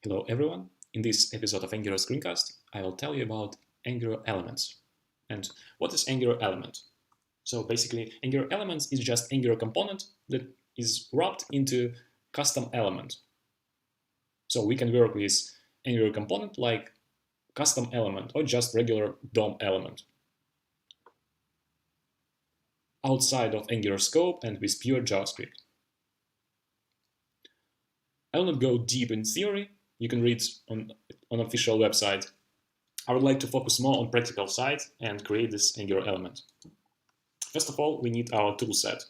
Hello everyone! In this episode of Angular Screencast, I will tell you about Angular Elements. And what is Angular Element? So basically, Angular Elements is just Angular component that is wrapped into custom element. So we can work with Angular component like custom element or just regular DOM element. Outside of Angular scope and with pure JavaScript. I will not go deep in theory. You can read on official website. I would like to focus more on practical side and create this Angular element. First of all, we need our toolset.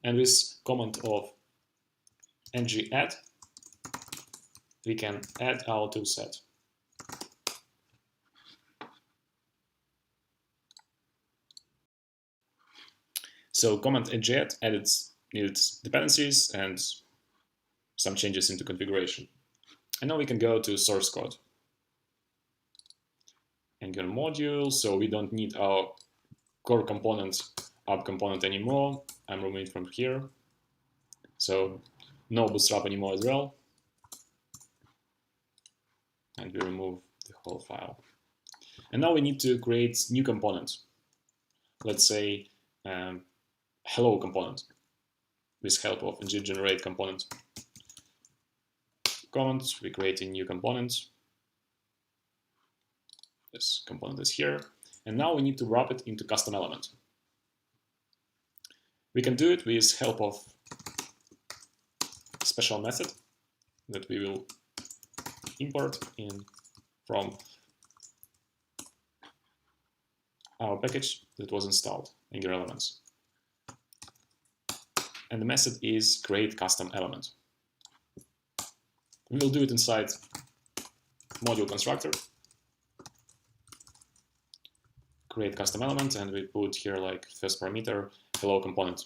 And with command of ng-add, we can add our toolset. So command ng-add adds dependencies and some changes into configuration. And now we can go to source code. Angular module, so we don't need our core component, app component anymore. I'm removing it from here. So no bootstrap anymore as well. And we remove the whole file. And now we need to create new component. Let's say hello component with help of ng-generate component. Command, we create a new component. This component is here. And now we need to wrap it into custom element. We can do it with help of special method that we will import in from our package that was installed, Angular Elements. And the method is create custom element. We will do it inside module constructor. Create custom element, and we put here like first parameter hello component.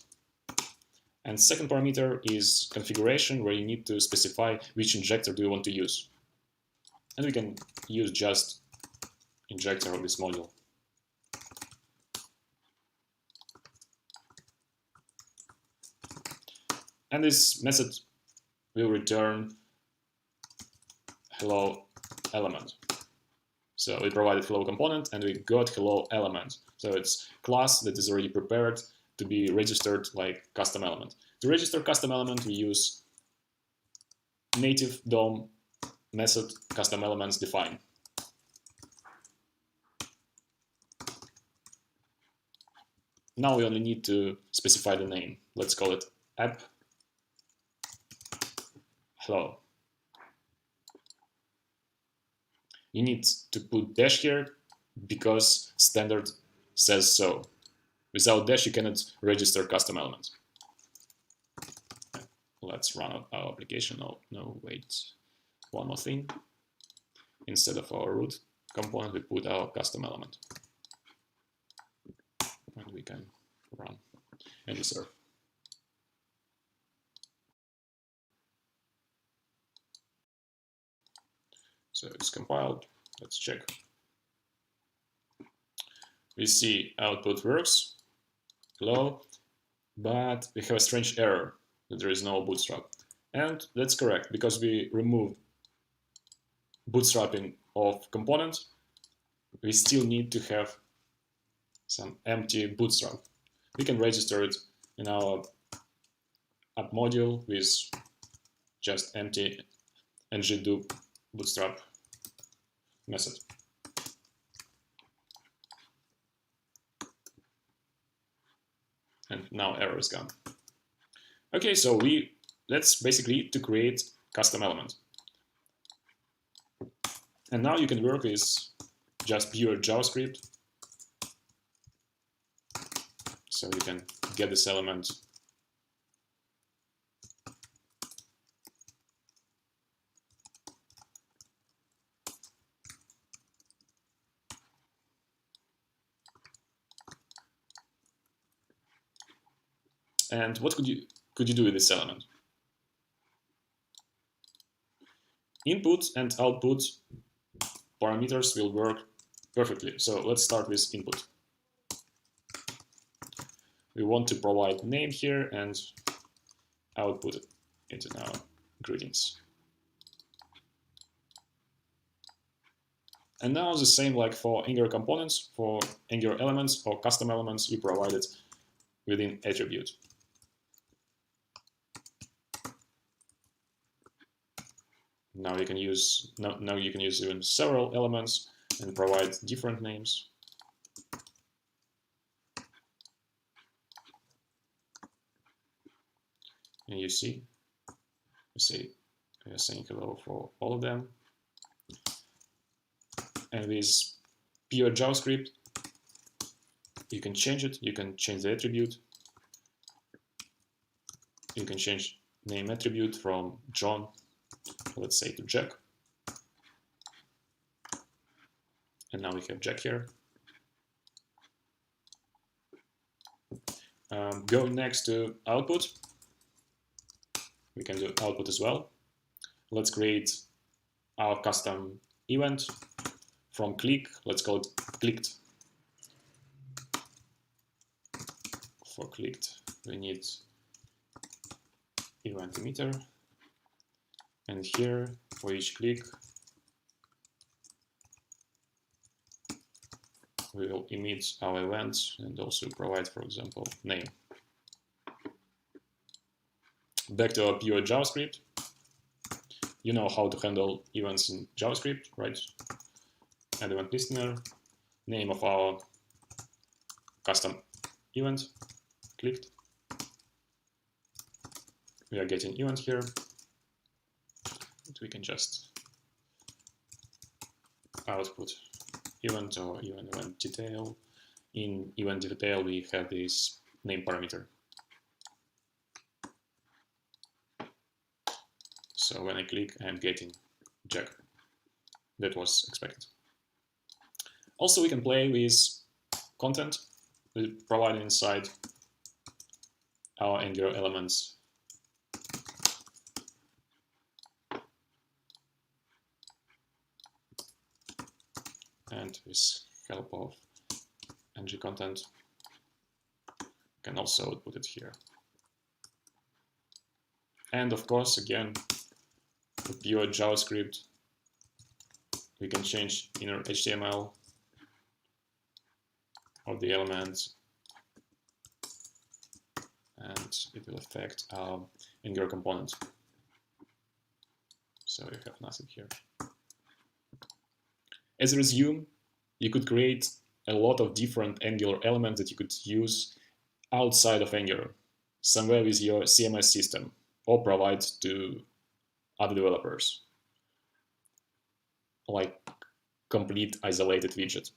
And second parameter is configuration, where you need to specify which injector do you want to use. And we can use just injector of this module. And this method will return hello element. So we provided hello component and we got hello element. So it's class that is already prepared to be registered like custom element. To register custom element, we use native DOM method custom elements define. Now we only need to specify the name. Let's call it app hello. You need to put dash here because standard says so. Without dash, you cannot register custom elements. Let's run our application. No, wait. One more thing. Instead of our root component, we put our custom element. And we can run and serve. So it's compiled. Let's check. We see output works, hello, but we have a strange error that there is no bootstrap. And that's correct, because we removed bootstrapping of components, we still need to have some empty bootstrap. We can register it in our app module with just empty ng-do bootstrap method. And now error is gone. Okay, so that's basically to create custom element. And now you can work with just pure JavaScript. So you can get this element and what could you do with this element? Input and output parameters will work perfectly. So let's start with input. We want to provide name here and output it into now greetings. And now the same like for Angular components, for Angular elements or custom elements, you provide it within attribute. Now you can use even several elements and provide different names. And you see, we are saying hello for all of them. And with pure JavaScript, you can change it. You can change the attribute. You can change name attribute from John, let's say, to Jack. And now we have Jack here. Going next to output, we can do output as well. Let's create our custom event from click. Let's call it clicked. For clicked, we need event emitter. And here, for each click, we will emit our event and also provide, for example, name. Back to our pure JavaScript. You know how to handle events in JavaScript, right? Add event listener, name of our custom event, clicked. We are getting event here. We can just output event or even event detail. In event detail, we have this name parameter. So when I click, I'm getting Jack. That was expected. Also, we can play with content provided inside our Angular elements. And with help of ng content, can also output it here. And of course, again, with pure JavaScript, we can change inner HTML of the element, and it will affect our Angular component. So you have nothing here. As a resume, you could create a lot of different Angular elements that you could use outside of Angular, somewhere with your CMS system, or provide to other developers, like complete isolated widget.